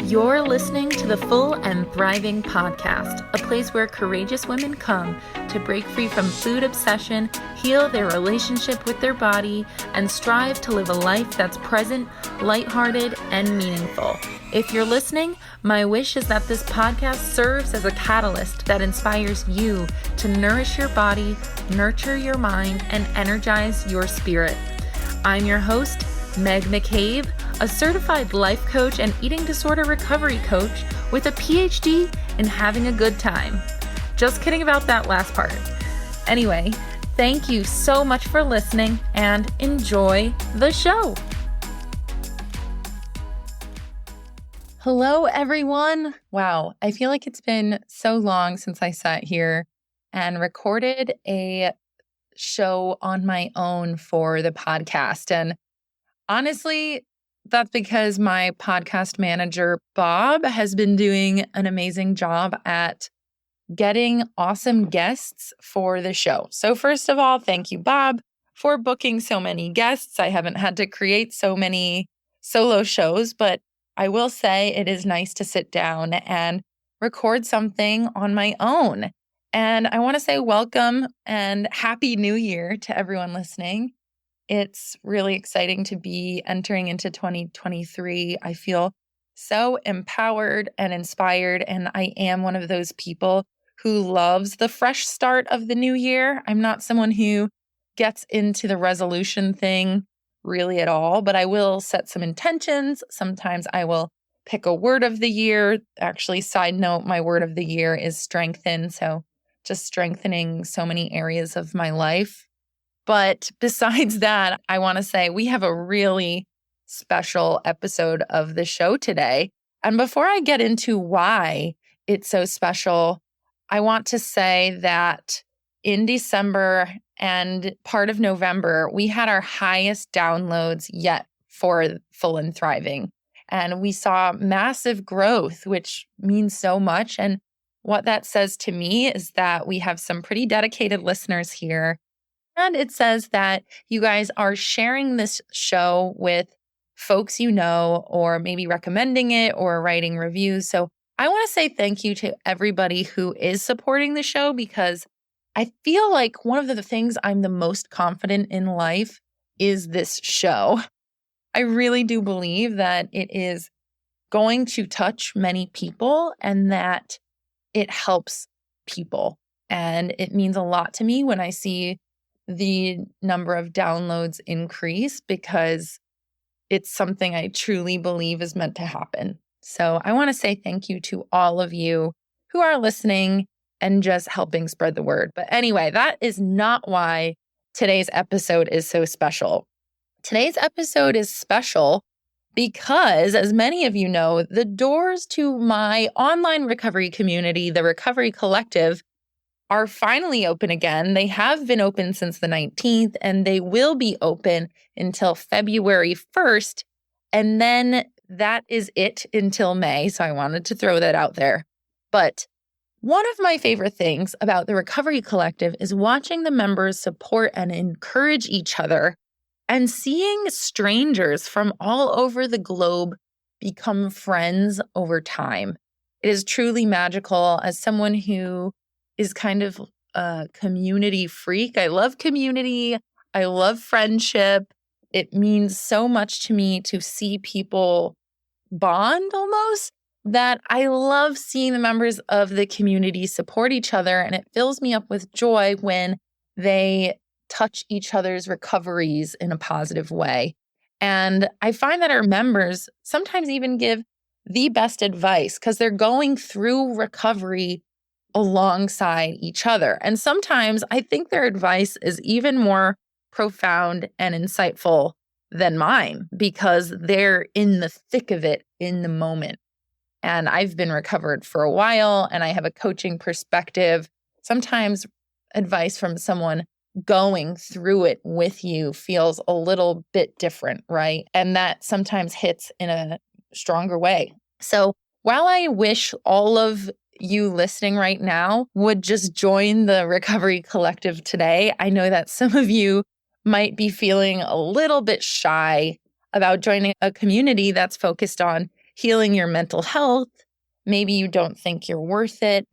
You're listening to the Full and Thriving Podcast, a place where courageous women come to break free from food obsession, heal their relationship with their body, and strive to live a life that's present, lighthearted, and meaningful. If you're listening, my wish is that this podcast serves as a catalyst that inspires you to nourish your body, nurture your mind, and energize your spirit. I'm your host, Meg McCabe, a certified life coach and eating disorder recovery coach with a PhD in having a good time. Just kidding about that last part. Anyway, thank you so much for listening and enjoy the show. Hello, everyone. Wow, I feel like it's been so long since I sat here and recorded a show on my own for the podcast. And honestly, that's because my podcast manager, Bob, has been doing an amazing job at getting awesome guests for the show. So first of all, thank you, Bob, for booking so many guests. I haven't had to create so many solo shows, but I will say it is nice to sit down and record something on my own. And I want to say welcome and Happy New Year to everyone listening. It's really exciting to be entering into 2023. I feel so empowered and inspired, and I am one of those people who loves the fresh start of the new year. I'm not someone who gets into the resolution thing really at all, but I will set some intentions. Sometimes I will pick a word of the year. Actually, side note, my word of the year is strengthen. So just strengthening so many areas of my life. But besides that, I want to say we have a really special episode of the show today. And before I get into why it's so special, I want to say that in December and part of November, we had our highest downloads yet for Full and Thriving. And we saw massive growth, which means so much. And what that says to me is that we have some pretty dedicated listeners here. And it says that you guys are sharing this show with folks you know, or maybe recommending it or writing reviews. So I want to say thank you to everybody who is supporting the show, because I feel like one of the things I'm the most confident in life is this show. I really do believe that it is going to touch many people and that it helps people. And it means a lot to me when I see the number of downloads increase, because it's something I truly believe is meant to happen. So I want to say thank you to all of you who are listening and just helping spread the word. But anyway, that is not why today's episode is so special. Today's episode is special because, as many of you know, the doors to my online recovery community, the Recovery Collective, are finally open again. They have been open since the 19th, and they will be open until February 1st. And then that is it until May. So I wanted to throw that out there. But one of my favorite things about the Recovery Collective is watching the members support and encourage each other and seeing strangers from all over the globe become friends over time. It is truly magical. As someone who is kind of a community freak, I love community. I love friendship. It means so much to me to see people bond almost, that I love seeing the members of the community support each other. And it fills me up with joy when they touch each other's recoveries in a positive way. And I find that our members sometimes even give the best advice because they're going through recovery alongside each other. And sometimes I think their advice is even more profound and insightful than mine because they're in the thick of it in the moment. And I've been recovered for a while and I have a coaching perspective. Sometimes advice from someone going through it with you feels a little bit different, right? And that sometimes hits in a stronger way. So while I wish all of you listening right now would just join the Recovery Collective today, I know that some of you might be feeling a little bit shy about joining a community that's focused on healing your mental health. Maybe you don't think you're worth it.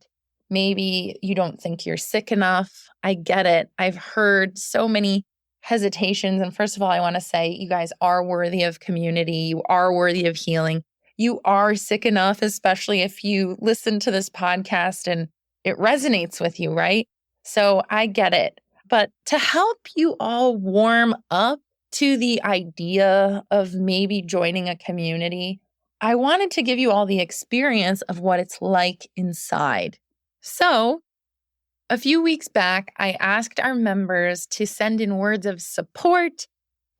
Maybe you don't think you're sick enough. I get it. I've heard so many hesitations. And first of all, I want to say you guys are worthy of community. You are worthy of healing. You are sick enough, especially if you listen to this podcast and it resonates with you, right? So I get it. But to help you all warm up to the idea of maybe joining a community, I wanted to give you all the experience of what it's like inside. So, a few weeks back, I asked our members to send in words of support,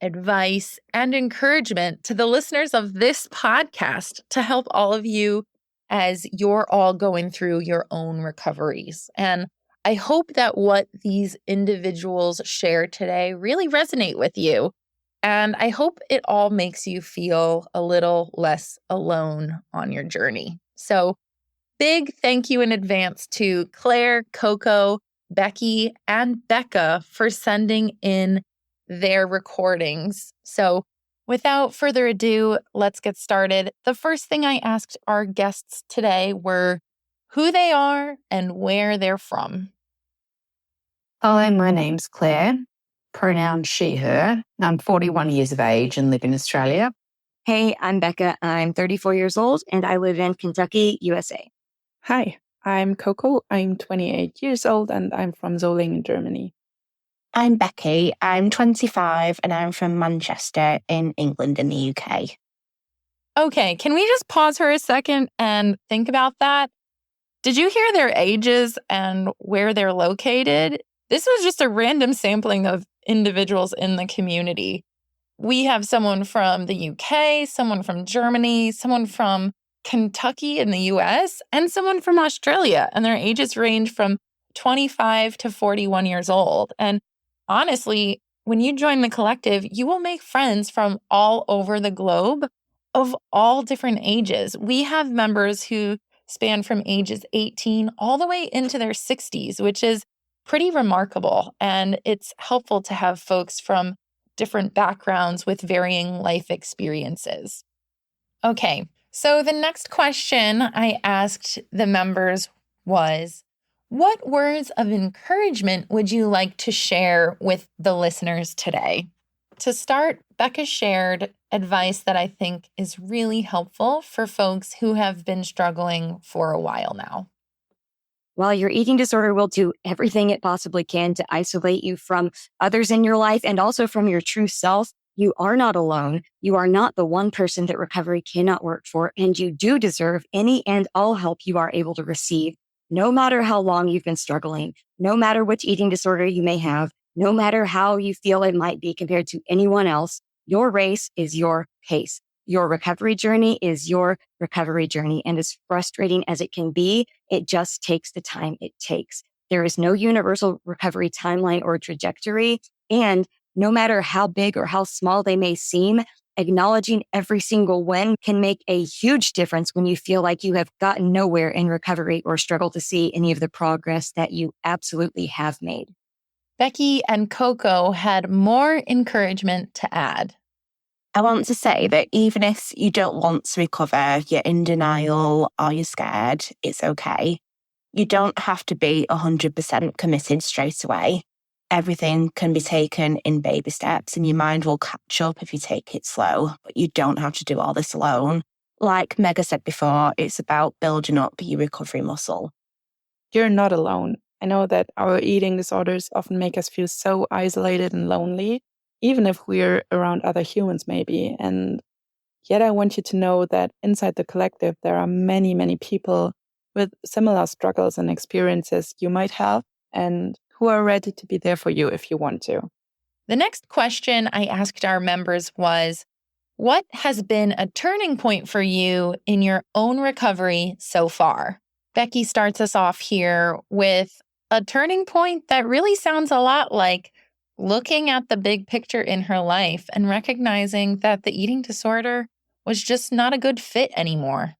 advice, and encouragement to the listeners of this podcast to help all of you as you're all going through your own recoveries. And I hope that what these individuals share today really resonate with you. And I hope it all makes you feel a little less alone on your journey. So, big thank you in advance to Claire, Cocco, Becky, and Becca for sending in their recordings. So, without further ado, let's get started. The first thing I asked our guests today were who they are and where they're from. Hi, my name's Claire, pronoun she, her. I'm 41 years of age and live in Australia. Hey, I'm Becca. I'm 34 years old and I live in Kentucky, USA. Hi, I'm Cocco. I'm 28 years old and I'm from Solingen, Germany. I'm Becky. I'm 25 and I'm from Manchester in England in the UK. Okay, can we just pause for a second and think about that? Did you hear their ages and where they're located? This was just a random sampling of individuals in the community. We have someone from the UK, someone from Germany, someone from Kentucky in the US, and someone from Australia. And their ages range from 25 to 41 years old. And honestly, when you join the collective, you will make friends from all over the globe of all different ages. We have members who span from ages 18 all the way into their 60s, which is pretty remarkable. And it's helpful to have folks from different backgrounds with varying life experiences. Okay, so the next question I asked the members was, what words of encouragement would you like to share with the listeners today? To start, Becca shared advice that I think is really helpful for folks who have been struggling for a while now. While your eating disorder will do everything it possibly can to isolate you from others in your life and also from your true self, you are not alone. You are not the one person that recovery cannot work for, and you do deserve any and all help you are able to receive, no matter how long you've been struggling, no matter which eating disorder you may have, no matter how you feel it might be compared to anyone else. Your race is your pace. Your recovery journey is your recovery journey. And as frustrating as it can be, it just takes the time it takes. There is no universal recovery timeline or trajectory. And no matter how big or how small they may seem, acknowledging every single win can make a huge difference when you feel like you have gotten nowhere in recovery or struggle to see any of the progress that you absolutely have made. Becky and Cocco had more encouragement to add. I want to say that even if you don't want to recover, you're in denial or you're scared, it's okay. You don't have to be 100% committed straight away. Everything can be taken in baby steps and your mind will catch up if you take it slow, but you don't have to do all this alone. Like Mega said before, it's about building up your recovery muscle. You're not alone. I know that our eating disorders often make us feel so isolated and lonely, even if we're around other humans maybe. And yet I want you to know that inside the collective, there are many, many people with similar struggles and experiences you might have and who are ready to be there for you if you want to. The next question I asked our members was, what has been a turning point for you in your own recovery so far? Becky starts us off here with a turning point that really sounds a lot like looking at the big picture in her life and recognizing that the eating disorder was just not a good fit anymore.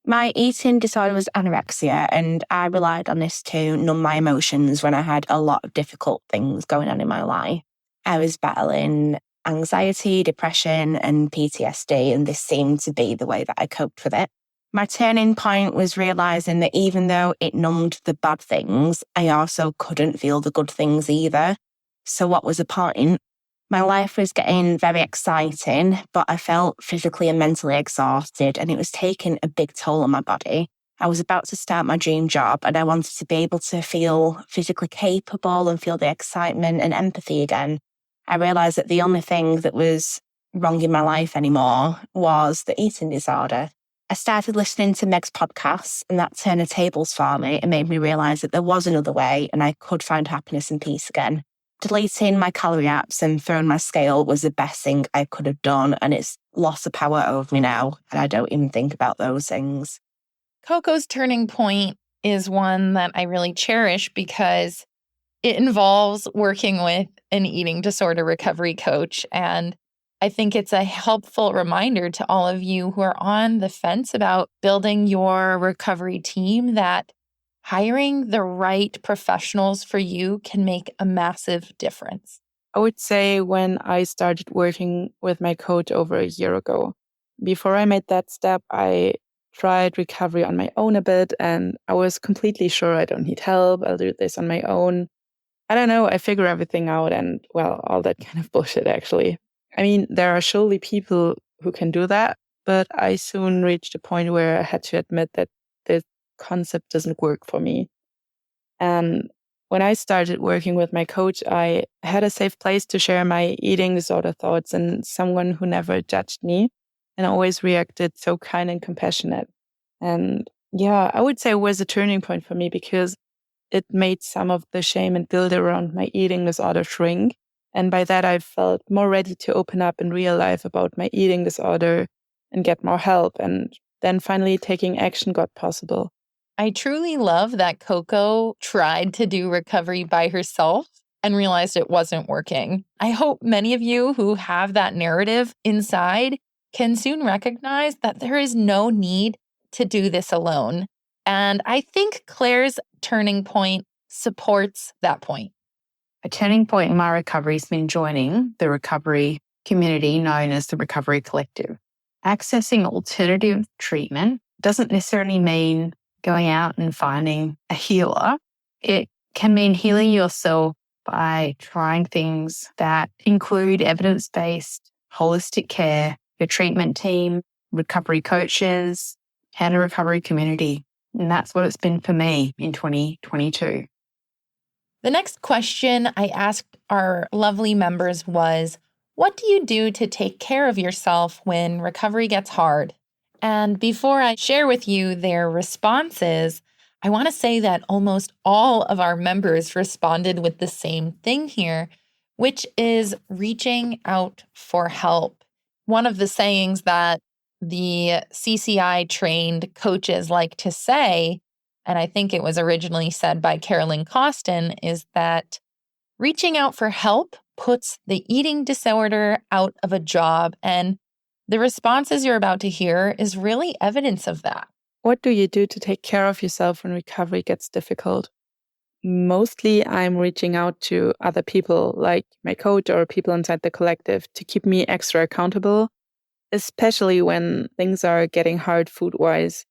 My eating disorder was anorexia, and I relied on this to numb my emotions when I had a lot of difficult things going on in my life. I was battling anxiety, depression, and PTSD, and this seemed to be the way that I coped with it. My turning point was realizing that even though it numbed the bad things, I also couldn't feel the good things either. So what was the point? My life was getting very exciting, but I felt physically and mentally exhausted, and it was taking a big toll on my body. I was about to start my dream job, and I wanted to be able to feel physically capable and feel the excitement and empathy again. I realized that the only thing that was wrong in my life anymore was the eating disorder. I started listening to Meg's podcasts, and that turned the tables for me and made me realize that there was another way and I could find happiness and peace again. Deleting my calorie apps and throwing my scale was the best thing I could have done, and it's lost the power over me now, and I don't even think about those things. Cocco's turning point is one that I really cherish because it involves working with an eating disorder recovery coach. And I think it's a helpful reminder to all of you who are on the fence about building your recovery team that hiring the right professionals for you can make a massive difference. I would say when I started working with my coach over a year ago. Before I made that step, I tried recovery on my own a bit, and I was completely sure I don't need help. I'll do this on my own. I don't know, I figure everything out, and well, all that kind of bullshit, actually. I mean, there are surely people who can do that, but I soon reached a point where I had to admit that this concept doesn't work for me. And when I started working with my coach, I had a safe place to share my eating disorder thoughts and someone who never judged me and always reacted so kind and compassionate. And yeah, I would say it was a turning point for me because it made some of the shame and guilt around my eating disorder shrink. And by that, I felt more ready to open up in real life about my eating disorder and get more help. And then finally taking action got possible. I truly love that Cocco tried to do recovery by herself and realized it wasn't working. I hope many of you who have that narrative inside can soon recognize that there is no need to do this alone. And I think Claire's turning point supports that point. A turning point in my recovery has been joining the recovery community known as the Recovery Collective. Accessing alternative treatment doesn't necessarily mean going out and finding a healer. It can mean healing yourself by trying things that include evidence-based holistic care, your treatment team, recovery coaches, and a recovery community. And that's what it's been for me in 2022. The next question I asked our lovely members was, what do you do to take care of yourself when recovery gets hard? And before I share with you their responses, I want to say that almost all of our members responded with the same thing here, which is reaching out for help. One of the sayings that the CCI trained coaches like to say, and I think it was originally said by Carolyn Costin, is that reaching out for help puts the eating disorder out of a job. And the responses you're about to hear is really evidence of that. What do you do to take care of yourself when recovery gets difficult? Mostly I'm reaching out to other people like my coach or people inside the collective to keep me extra accountable, especially when things are getting hard food-wise.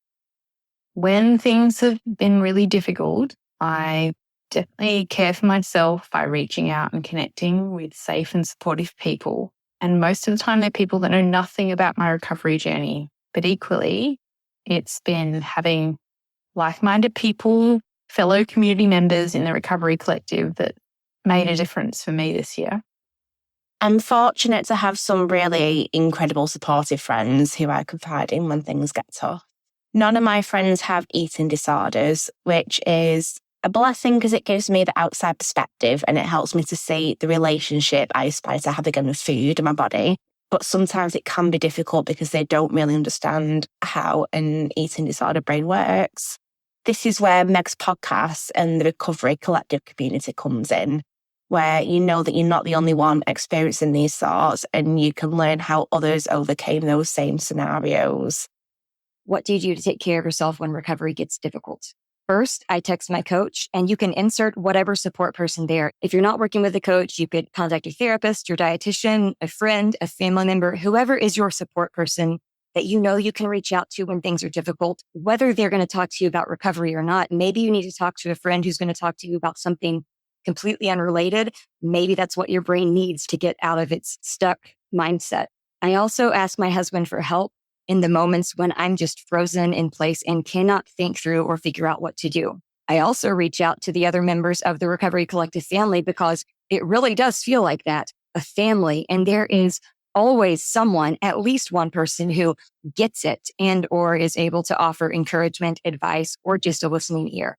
When things have been really difficult, I definitely care for myself by reaching out and connecting with safe and supportive people. And most of the time, they're people that know nothing about my recovery journey. But equally, it's been having like-minded people, fellow community members in the Recovery Collective that made a difference for me this year. I'm fortunate to have some really incredible supportive friends who I confide in when things get tough. None of my friends have eating disorders, which is a blessing because it gives me the outside perspective and it helps me to see the relationship I aspire to have again with food and my body. But sometimes it can be difficult because they don't really understand how an eating disorder brain works. This is where Meg's podcast and the Recovery Collective community comes in, where you know that you're not the only one experiencing these thoughts and you can learn how others overcame those same scenarios. What do you do to take care of yourself when recovery gets difficult? First, I text my coach, and you can insert whatever support person there. If you're not working with a coach, you could contact your therapist, your dietitian, a friend, a family member, whoever is your support person that you know you can reach out to when things are difficult, whether they're going to talk to you about recovery or not. Maybe you need to talk to a friend who's going to talk to you about something completely unrelated. Maybe that's what your brain needs to get out of its stuck mindset. I also ask my husband for help in the moments when I'm just frozen in place and cannot think through or figure out what to do. I also reach out to the other members of the Recovery Collective family because it really does feel like that, a family. And there is always someone, at least one person who gets it and or is able to offer encouragement, advice, or just a listening ear.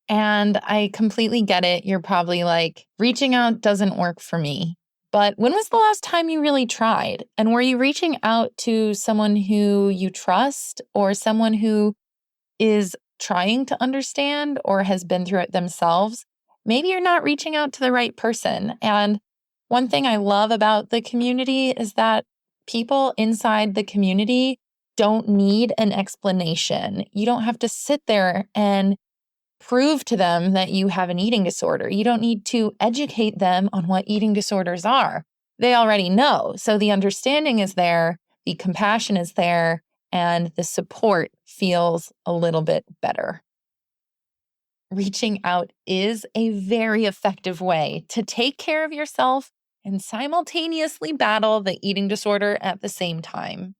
And I completely get it. You're probably like, reaching out doesn't work for me. But when was the last time you really tried? And were you reaching out to someone who you trust or someone who is trying to understand or has been through it themselves? Maybe you're not reaching out to the right person. And one thing I love about the community is that people inside the community don't need an explanation. You don't have to sit there and prove to them that you have an eating disorder. You don't need to educate them on what eating disorders are. They already know. So the understanding is there, the compassion is there, and the support feels a little bit better. Reaching out is a very effective way to take care of yourself and simultaneously battle the eating disorder at the same time.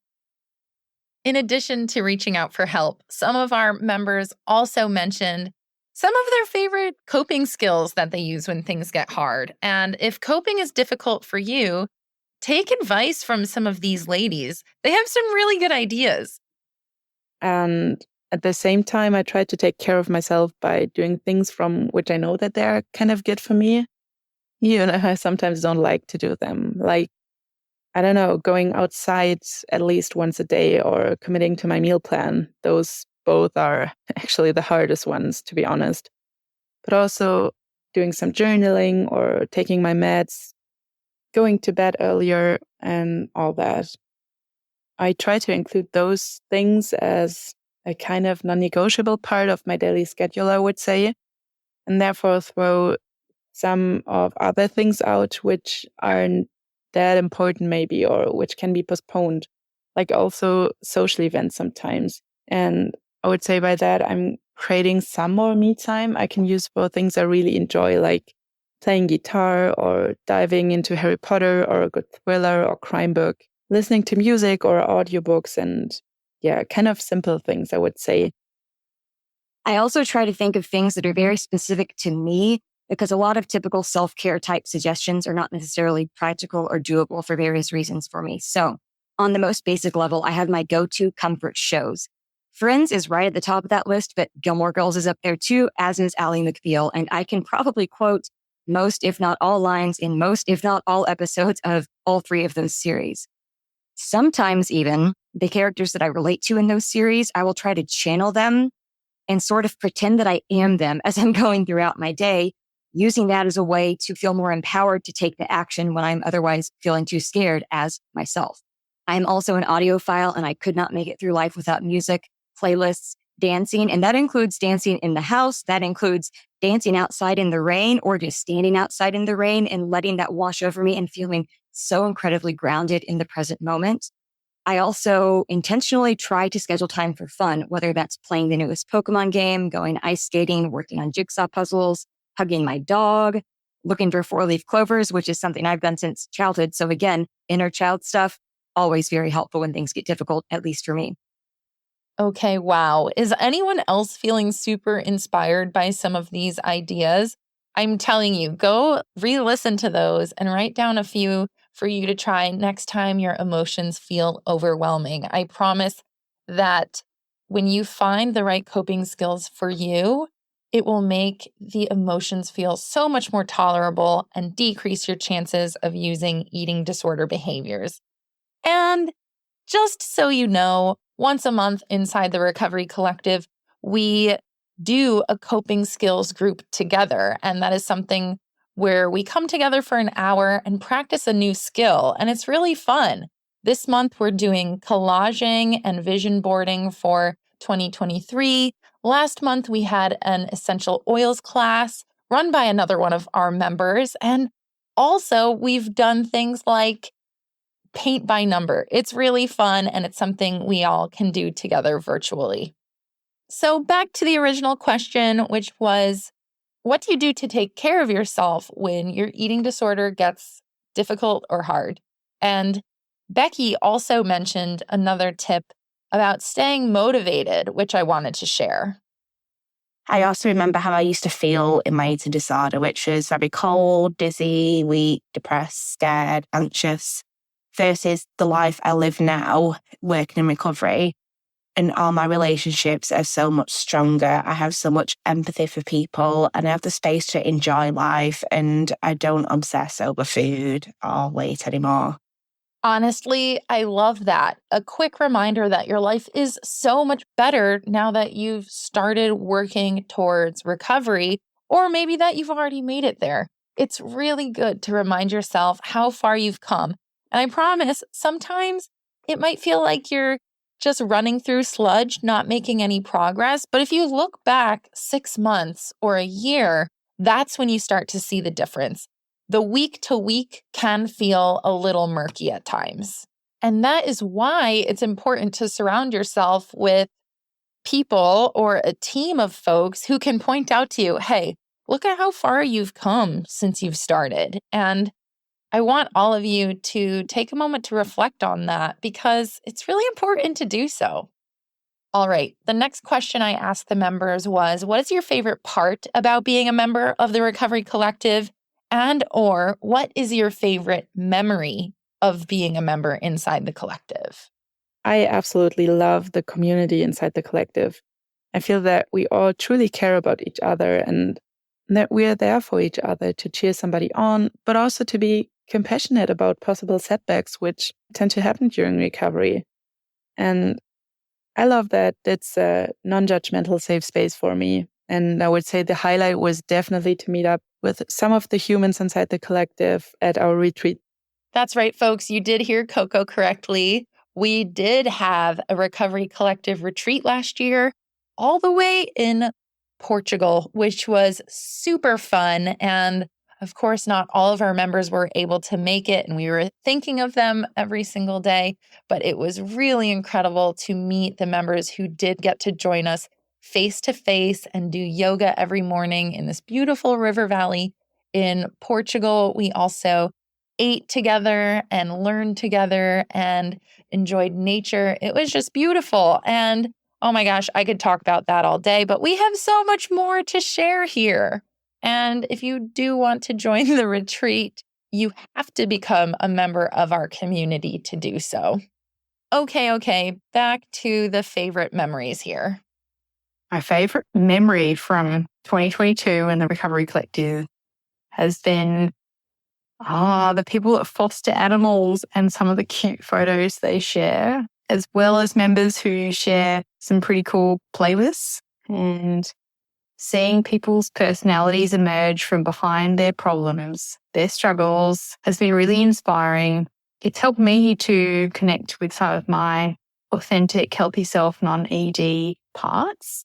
In addition to reaching out for help, some of our members also mentioned some of their favorite coping skills that they use when things get hard. And if coping is difficult for you, take advice from some of these ladies. They have some really good ideas. And at the same time, I try to take care of myself by doing things from which I know that they're kind of good for me. Even if I sometimes don't like to do them. Like, I don't know, going outside at least once a day or committing to my meal plan. Those both are actually the hardest ones, to be honest. But also doing some journaling or taking my meds, going to bed earlier, and all that. I try to include those things as a kind of non-negotiable part of my daily schedule, I would say, and therefore throw some of other things out which aren't that important maybe, or which can be postponed, like also social events sometimes. And I would say by that, I'm creating some more me time I can use for things I really enjoy, like playing guitar or diving into Harry Potter or a good thriller or crime book, listening to music or audiobooks, and yeah, kind of simple things, I would say. I also try to think of things that are very specific to me because a lot of typical self-care type suggestions are not necessarily practical or doable for various reasons for me. So on the most basic level, I have my go-to comfort shows. Friends is right at the top of that list, but Gilmore Girls is up there too, as is Ally McBeal. And I can probably quote most, if not all lines in most, if not all episodes of all three of those series. Sometimes even the characters that I relate to in those series, I will try to channel them and sort of pretend that I am them as I'm going throughout my day, using that as a way to feel more empowered to take the action when I'm otherwise feeling too scared as myself. I'm also an audiophile, and I could not make it through life without music, playlists, dancing, and that includes dancing in the house. That includes dancing outside in the rain or just standing outside in the rain and letting that wash over me and feeling so incredibly grounded in the present moment. I also intentionally try to schedule time for fun, whether that's playing the newest Pokemon game, going ice skating, working on jigsaw puzzles, hugging my dog, looking for four-leaf clovers, which is something I've done since childhood. So again, inner child stuff, always very helpful when things get difficult, at least for me. Okay, wow. Is anyone else feeling super inspired by some of these ideas? I'm telling you, go re-listen to those and write down a few for you to try next time your emotions feel overwhelming. I promise that when you find the right coping skills for you, it will make the emotions feel so much more tolerable and decrease your chances of using eating disorder behaviors. And just so you know, once a month inside the Recovery Collective, we do a coping skills group together. And that is something where we come together for an hour and practice a new skill. And it's really fun. This month, we're doing collaging and vision boarding for 2023. last month we had an essential oils class run by another one of our members. And also we've done things like paint by number. It's really fun, and it's something we all can do together virtually. So back to the original question, which was, what do you do to take care of yourself when your eating disorder gets difficult or hard? And Becky also mentioned another tip about staying motivated, which I wanted to share. I also remember how I used to feel in my eating disorder, which was very cold, dizzy, weak, depressed, scared, anxious, versus the life I live now, working in recovery. And all my relationships are so much stronger. I have so much empathy for people, and I have the space to enjoy life, and I don't obsess over food or weight anymore. Honestly, I love that. A quick reminder that your life is so much better now that you've started working towards recovery, or maybe that you've already made it there. It's really good to remind yourself how far you've come. And I promise, sometimes it might feel like you're just running through sludge, not making any progress. But if you look back 6 months or a year, that's when you start to see the difference. The week to week can feel a little murky at times. And that is why it's important to surround yourself with people or a team of folks who can point out to you, hey, look at how far you've come since you've started. And I want all of you to take a moment to reflect on that because it's really important to do so. All right. The next question I asked the members was, what is your favorite part about being a member of the Recovery Collective? And or what is your favorite memory of being a member inside the collective? I absolutely love the community inside the collective. I feel that we all truly care about each other and that we are there for each other to cheer somebody on, but also to be compassionate about possible setbacks, which tend to happen during recovery. And I love that it's a non-judgmental safe space for me. And I would say the highlight was definitely to meet up with some of the humans inside the collective at our retreat. That's right, folks. You did hear Cocco correctly. We did have a Recovery Collective retreat last year, all the way in Portugal, which was super fun. And of course, not all of our members were able to make it, and we were thinking of them every single day. But it was really incredible to meet the members who did get to join us face to face and do yoga every morning in this beautiful river valley in Portugal. We also ate together and learned together and enjoyed nature. It was just beautiful. And oh my gosh, I could talk about that all day, but we have so much more to share here. And if you do want to join the retreat, you have to become a member of our community to do so. Okay, back to the favorite memories here. My favorite memory from 2022 and the Recovery Collective has been the people that foster animals and some of the cute photos they share, as well as members who share some pretty cool playlists, and seeing people's personalities emerge from behind their problems, their struggles, has been really inspiring. It's helped me to connect with some of my authentic, healthy self, non-ED parts.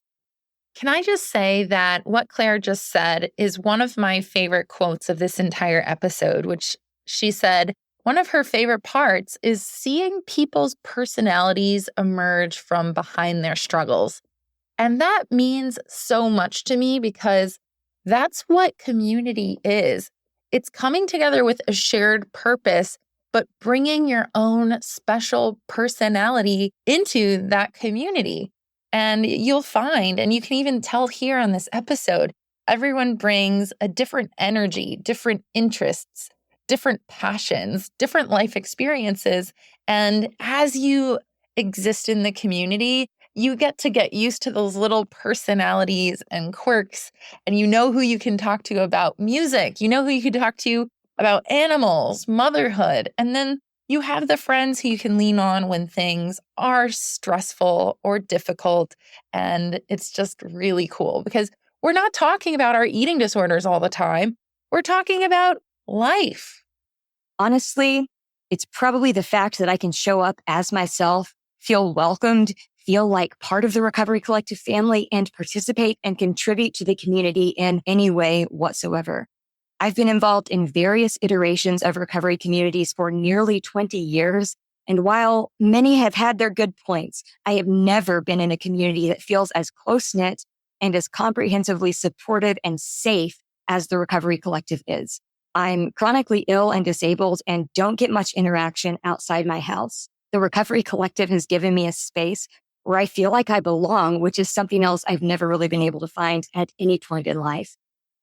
Can I just say that what Claire just said is one of my favorite quotes of this entire episode, which she said, one of her favorite parts is seeing people's personalities emerge from behind their struggles. And that means so much to me because that's what community is. It's coming together with a shared purpose, but bringing your own special personality into that community. And you'll find, and you can even tell here on this episode, everyone brings a different energy, different interests, different passions, different life experiences. And as you exist in the community, you get used to those little personalities and quirks, and you know who you can talk to about music. You know who you can talk to about animals, motherhood, and then you have the friends who you can lean on when things are stressful or difficult. And it's just really cool because we're not talking about our eating disorders all the time. We're talking about life. Honestly, it's probably the fact that I can show up as myself, feel welcomed, feel like part of the Recovery Collective family and participate and contribute to the community in any way whatsoever. I've been involved in various iterations of recovery communities for nearly 20 years. And while many have had their good points, I have never been in a community that feels as close-knit and as comprehensively supportive and safe as the Recovery Collective is. I'm chronically ill and disabled and don't get much interaction outside my house. The Recovery Collective has given me a space where I feel like I belong, which is something else I've never really been able to find at any point in life.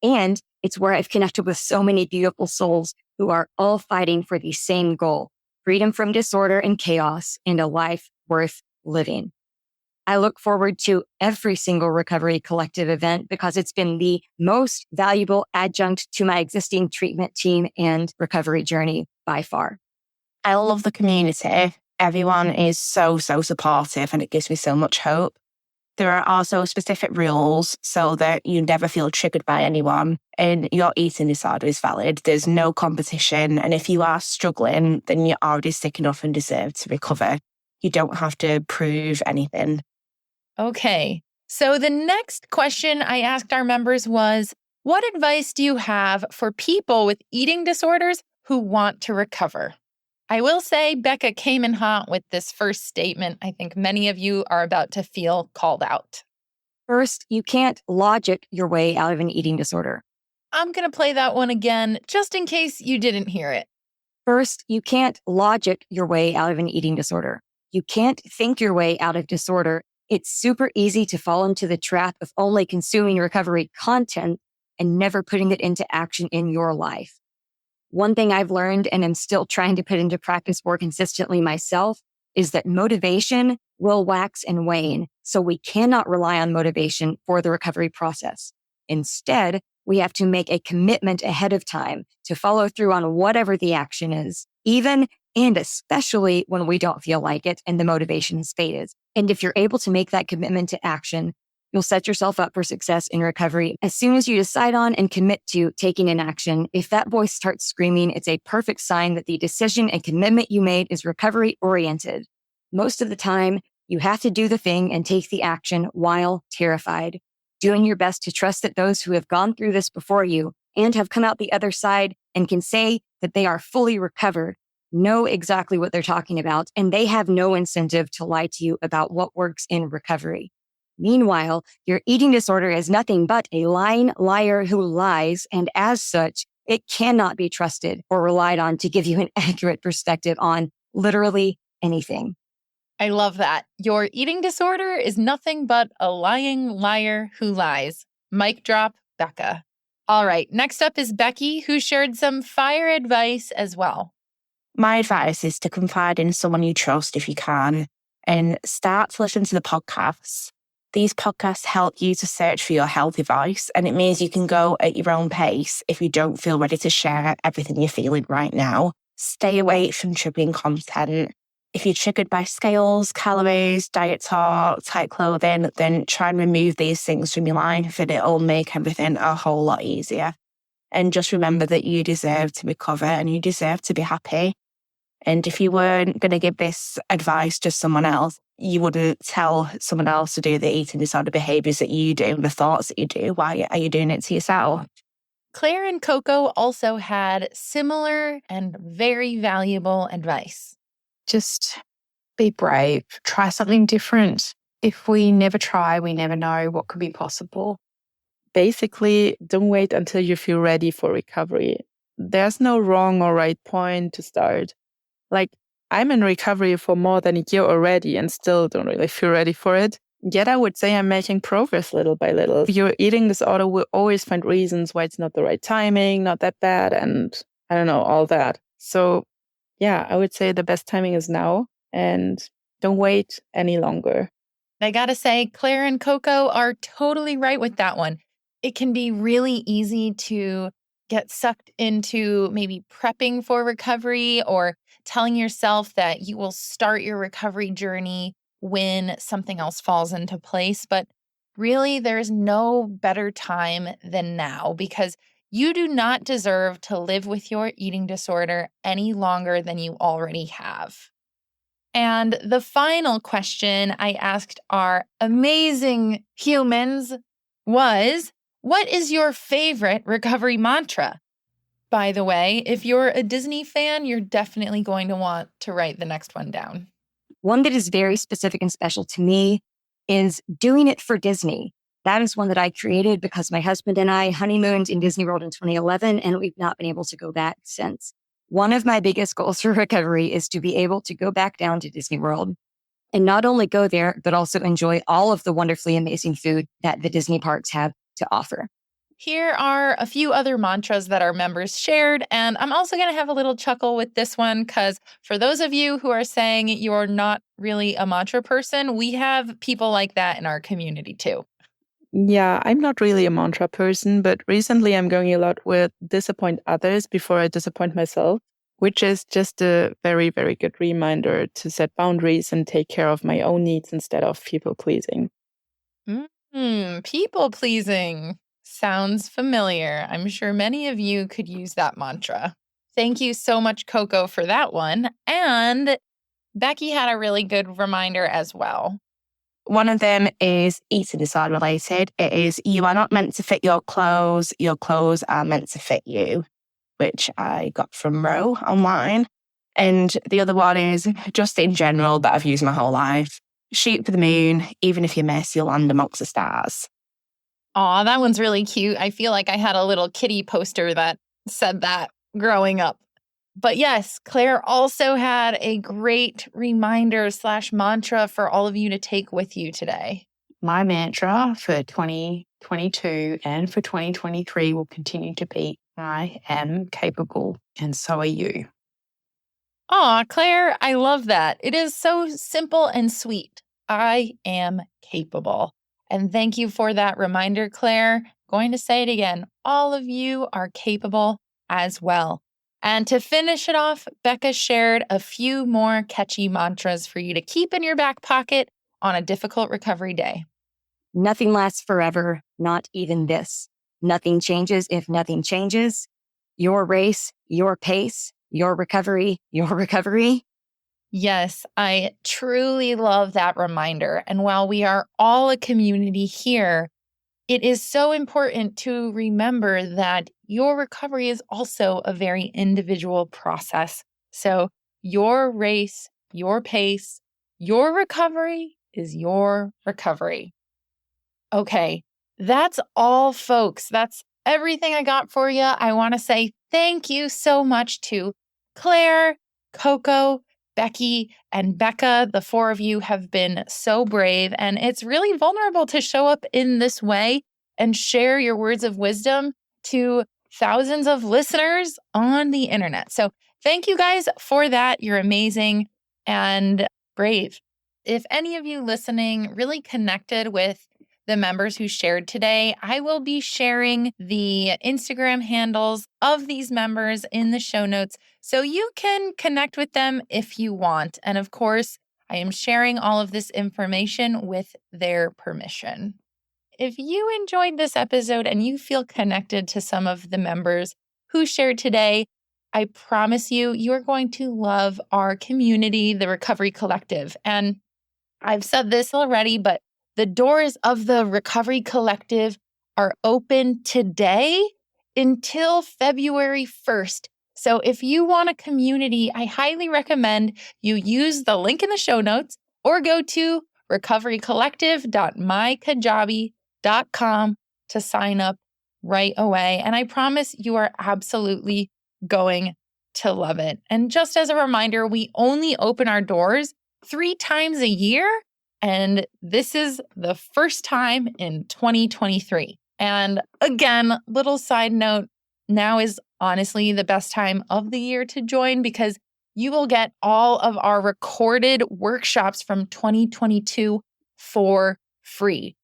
And it's where I've connected with so many beautiful souls who are all fighting for the same goal: freedom from disorder and chaos and a life worth living. I look forward to every single Recovery Collective event because it's been the most valuable adjunct to my existing treatment team and recovery journey by far. I love the community. Everyone is so supportive and it gives me so much hope. There are also specific rules so that you never feel triggered by anyone and your eating disorder is valid. There's no competition. And if you are struggling, then you're already sick enough and deserve to recover. You don't have to prove anything. Okay. So the next question I asked our members was, what advice do you have for people with eating disorders who want to recover? I will say Becca came in hot with this first statement. I think many of you are about to feel called out. First, you can't logic your way out of an eating disorder. I'm going to play that one again, just in case you didn't hear it. First, you can't logic your way out of an eating disorder. You can't think your way out of disorder. It's super easy to fall into the trap of only consuming recovery content and never putting it into action in your life. One thing I've learned and am still trying to put into practice more consistently myself is that motivation will wax and wane. So we cannot rely on motivation for the recovery process. Instead, we have to make a commitment ahead of time to follow through on whatever the action is, even and especially when we don't feel like it and the motivation has faded. And if you're able to make that commitment to action, you'll set yourself up for success in recovery. As soon as you decide on and commit to taking an action, if that voice starts screaming, it's a perfect sign that the decision and commitment you made is recovery oriented. Most of the time, you have to do the thing and take the action while terrified, doing your best to trust that those who have gone through this before you and have come out the other side and can say that they are fully recovered, know exactly what they're talking about, and they have no incentive to lie to you about what works in recovery. Meanwhile, your eating disorder is nothing but a lying liar who lies, and as such, it cannot be trusted or relied on to give you an accurate perspective on literally anything. I love that. Your eating disorder is nothing but a lying liar who lies. Mic drop, Becca. All right, next up is Becky, who shared some fire advice as well. My advice is to confide in someone you trust if you can and start to listen to the podcasts. These podcasts help you to search for your healthy voice, and it means you can go at your own pace if you don't feel ready to share everything you're feeling right now. Stay away from triggering content. If you're triggered by scales, calories, diet talk, tight clothing, then try and remove these things from your life and it'll make everything a whole lot easier. And just remember that you deserve to recover and you deserve to be happy. And if you weren't going to give this advice to someone else, you wouldn't tell someone else to do the eating disorder behaviors that you do, the thoughts that you do. Why are you doing it to yourself? Claire and Cocco also had similar and very valuable advice. Just be brave. Try something different. If we never try, we never know what could be possible. Basically, don't wait until you feel ready for recovery. There's no wrong or right point to start. Like, I'm in recovery for more than a year already and still don't really feel ready for it. Yet I would say I'm making progress little by little. Your eating disorder will always find reasons why it's not the right timing, not that bad, and I don't know, all that. So yeah, I would say the best timing is now and don't wait any longer. I gotta say, Claire and Cocco are totally right with that one. It can be really easy to get sucked into maybe prepping for recovery or telling yourself that you will start your recovery journey when something else falls into place. But really, there's no better time than now because you do not deserve to live with your eating disorder any longer than you already have. And the final question I asked our amazing humans was, what is your favorite recovery mantra? By the way, if you're a Disney fan, you're definitely going to want to write the next one down. One that is very specific and special to me is doing it for Disney. That is one that I created because my husband and I honeymooned in Disney World in 2011, and we've not been able to go back since. One of my biggest goals for recovery is to be able to go back down to Disney World and not only go there, but also enjoy all of the wonderfully amazing food that the Disney parks have to offer. Here are a few other mantras that our members shared, and I'm also going to have a little chuckle with this one because for those of you who are saying you're not really a mantra person, we have people like that in our community too. Yeah, I'm not really a mantra person, but recently I'm going a lot with disappoint others before I disappoint myself, which is just a very, very good reminder to set boundaries and take care of my own needs instead of people pleasing. People pleasing sounds familiar. I'm sure many of you could use that mantra. Thank you so much, Cocco, for that one. And Becky had a really good reminder as well. One of them is eating disorder related. It is, you are not meant to fit your clothes are meant to fit you, which I got from Ro online. And the other one is just in general that I've used my whole life. Shoot for the moon, even if you miss, you'll land amongst the stars. Aw, that one's really cute. I feel like I had a little kitty poster that said that growing up. But yes, Claire also had a great reminder / mantra for all of you to take with you today. My mantra for 2022 and for 2023 will continue to be, I am capable and so are you. Aw, Claire, I love that. It is so simple and sweet. I am capable. And thank you for that reminder, Claire. Going to say it again. All of you are capable as well. And to finish it off, Becca shared a few more catchy mantras for you to keep in your back pocket on a difficult recovery day. Nothing lasts forever, not even this. Nothing changes if nothing changes. Your race, your pace, your recovery, your recovery. Yes, I truly love that reminder. And while we are all a community here, it is so important to remember that your recovery is also a very individual process. So your race, your pace, your recovery is your recovery. Okay, that's all, folks. That's everything I got for you. I want to say thank you so much to Claire, Cocco, Becky, and Becca. The four of you have been so brave, and it's really vulnerable to show up in this way and share your words of wisdom to thousands of listeners on the internet. So thank you guys for that. You're amazing and brave. If any of you listening really connected with the members who shared today, I will be sharing the Instagram handles of these members in the show notes so you can connect with them if you want. And of course, I am sharing all of this information with their permission. If you enjoyed this episode and you feel connected to some of the members who shared today, I promise you, you're going to love our community, the Recovery Collective. And I've said this already, but the doors of the Recovery Collective are open today until February 1st. So if you want a community, I highly recommend you use the link in the show notes or go to recoverycollective.mykajabi.com to sign up right away. And I promise you are absolutely going to love it. And just as a reminder, we only open our doors 3 times a year. And this is the first time in 2023. And again, little side note, now is honestly the best time of the year to join because you will get all of our recorded workshops from 2022 for free.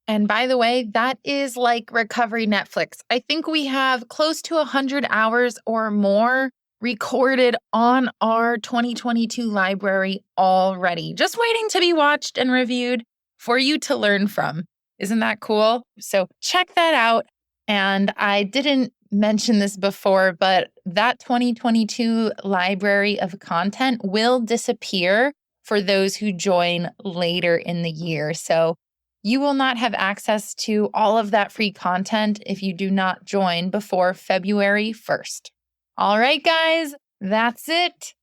And by the way, that is like Recovery Netflix. I think we have close to 100 hours or more recorded on our 2022 library already, just waiting to be watched and reviewed for you to learn from. Isn't that cool? So check that out. And I didn't mention this before, but that 2022 library of content will disappear for those who join later in the year. So you will not have access to all of that free content if you do not join before February 1st. All right, guys, that's it.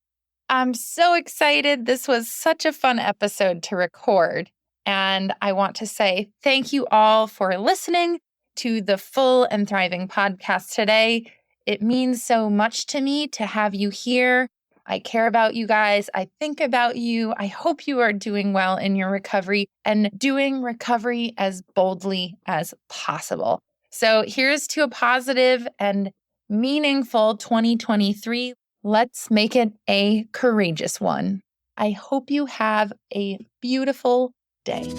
I'm so excited. This was such a fun episode to record. And I want to say thank you all for listening to the Full and Thriving podcast today. It means so much to me to have you here. I care about you guys. I think about you. I hope you are doing well in your recovery and doing recovery as boldly as possible. So here's to a positive and meaningful 2023. Let's make it a courageous one. I hope you have a beautiful day.